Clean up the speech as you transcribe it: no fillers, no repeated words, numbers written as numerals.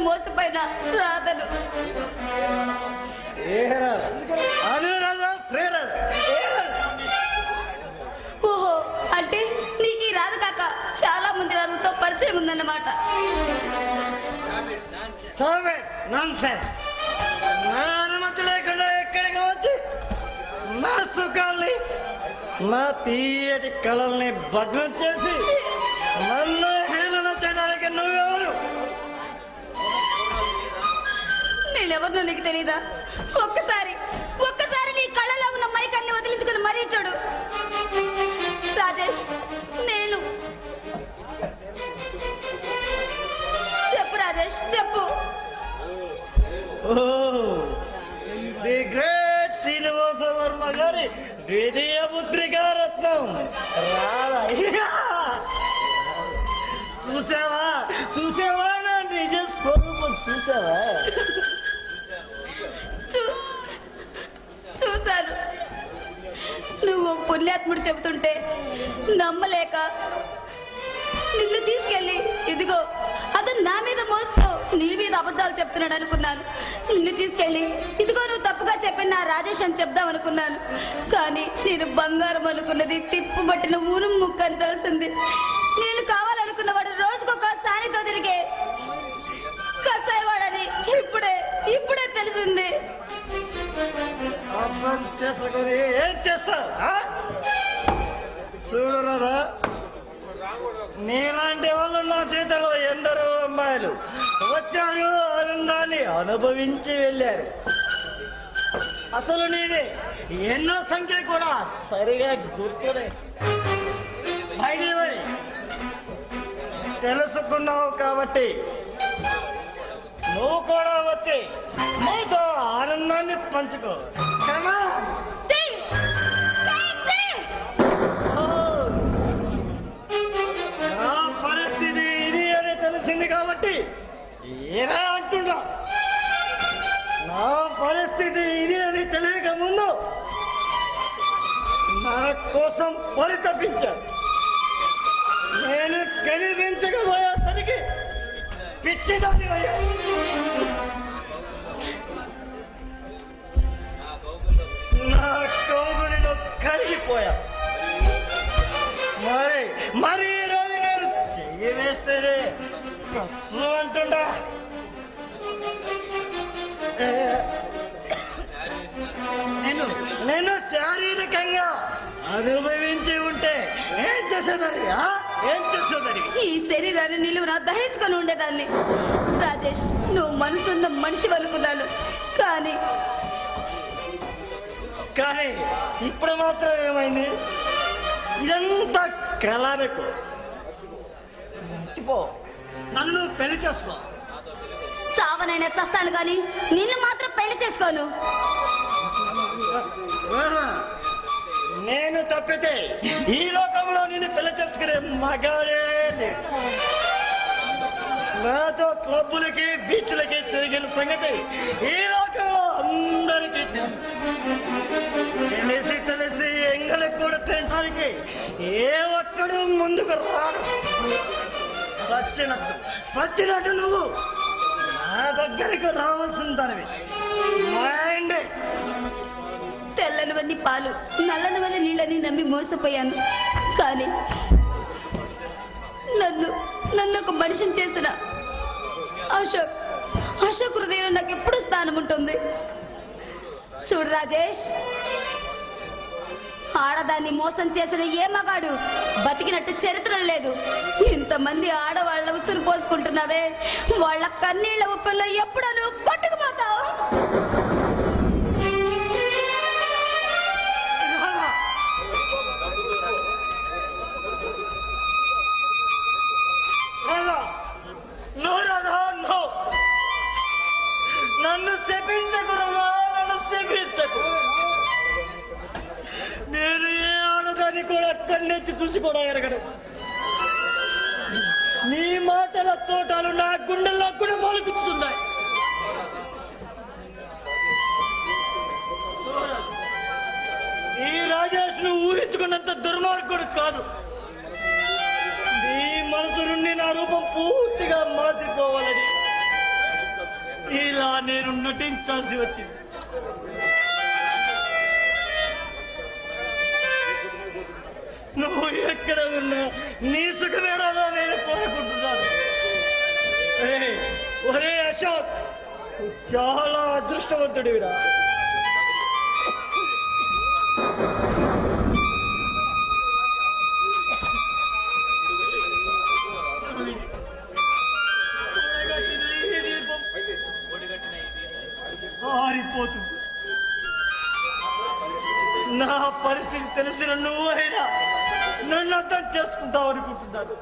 మోసపోయిన రాధను. ఓహో, అంటే నీకు ఈ రాధ కాక చాలా మంది రాధలతో పరిచయం ఉందన్నమాట. అనుమతి లేకుండా ఎక్కడికి వచ్చి నా సుఖాల్ని, నా తీయటి కళల్ని భగ్నం చేసి నన్ను హేళన చేయడానికి నువ్వెవరు? నేనెవరినో నీకు తెలీదా? ఒక్కసారి నీ కళ్ళలో ఉన్న మైకాన్ని వదిలించుకుని మరీ చూడు. రాజేష్, నేను. చెప్పు రాజేష్, చెప్పు. ది గ్రేట్ శ్రీనివాస వర్మ గారి ద్వితీయ పుత్రికా రత్నం రాధా. చూసావా నా నిజ స్వరూపం చూసావా? చూశాను. నువ్వు ఒక పుణ్యాత్ముడు చెబుతుంటే నమ్మలేక నిన్ను తీసుకెళ్ళి ఇదిగో అతను నా మీద మోస్తూ నీ మీద అబద్ధాలు చెప్తున్నాడు అనుకున్నాను. నిన్ను తీసుకెళ్ళి ఇదిగో నువ్వు తప్పుగా చెప్పిన నా రాజేష్ అని చెప్దాం అనుకున్నాను. కానీ నేను బంగారం అనుకున్నది తిప్పుబట్టిన ఊరు ముక్క అని తెలిసింది. నేను కావాలనుకున్నవాడు రోజుకొక సానితో తిరిగే కచ్చాయివాడని ఇప్పుడే తెలిసింది. ఏం చేస్తా చూడు రాదా, నీలాంటి వాళ్ళు నా చేతిలో ఎందరో అమ్మాయిలు వచ్చారు, ఆనందాన్ని అనుభవించి వెళ్ళారు. అసలు నీది ఎన్నో సంఖ్య కూడా సరిగా గుర్తులే. తెలుసుకున్నావు కాబట్టి నువ్వు కూడా వచ్చి నీతో ఆనందాన్ని పంచుకో. నా పరిస్థితి ఇది అని తెలిసింది కాబట్టి ఏనా అంటున్నా. నా పరిస్థితి ఇది అని తెలియక ముందు నా కోసం పరితపించాను. నేను కనిపించకపోయేసరికి పిచ్చిదాన్ని అయ్యా. నా కౌగులిలో కరిగిపోయా. మరి ఈరోజు నేను చెయ్యి వేస్తేనే కసు అంటుండా. నేను శారీరకంగా అనుభవించి ఉంటే ఏం చేసేదాన్ని? ఈ శరీరాన్ని నిలువున దహించుకొని ఉండేదాన్ని. రాజేష్, నువ్వు మనసున్న మనిషి అనుకున్నాను. కానీ ఇప్పుడు మాత్రం ఏమైంది? ఇదంతా కళారకు మర్చిపో. నన్ను పెళ్లి చేసుకో. చావనైనా చస్తాను కానీ నిన్ను మాత్రం పెళ్లి చేసుకోను. నేను తప్పితే ఈ లోకంలో నిన్ను పెళ్లి చేసుకునే మగాడే లేడు. నాతో క్లబ్బులకి బీచ్లకి తిరిగిన సంగతి ఈ లోకంలో అందరికీ తెలిసి ఎంగలకు కూడా తినడానికి ఏ ఒక్కడు ముందుకు రాడు. సచ్చినట్టు నువ్వు నా దగ్గరికి రావాల్సిన దానివి. మైండ్ తెల్లనివన్నీ పాలు, నల్లనివన్నీ నీళ్ళని నమ్మి మోసపోయాను. కానీ నన్ను ఒక మనిషిని చేసిన అశోక్ హృదయంలో నాకు ఎప్పుడు స్థానం ఉంటుంది. చూడు రాజేష్, ఆడదాన్ని మోసం చేసిన ఏ మగాడు బతికినట్టు చరిత్ర లేదు. ఇంతమంది ఆడవాళ్ళ ఉసురు పోసుకుంటున్నావే, వాళ్ళ కన్నీళ్ల ఉప్పుల్లో ఎప్పుడు నువ్వు కొట్టుకుపోతావు. నన్ను శపించకు రాదా, నన్ను శపించకు. నేను ఏ ఆడదాన్ని కూడా కన్నెత్తి చూసి కూడా ఎరగడు. నీ మాటల తోటలు నా గుండెల్లో కూడా మొలకెత్తుతున్నాయి. ఈ రాజేష్ ను ఊహించుకున్నంత దుర్మార్గుడు కాదు. నీ మనసు నుండి నా రూపం పూర్తిగా మాసిపోవాలని నేను నటించాల్సి వచ్చింది. నువ్వు ఎక్కడ ఉన్నా నీ సుఖమే రాదా నేను కోరుకుంటున్నాను. ఒరే అశోక్, చాలా అదృష్టవంతుడివిరా. ఆరిపోతుంది. నా పరిస్థితి తెలిసిన నువ్వైనా నన్ను అర్థం చేసుకుంటావు అనుకుంటున్నాను.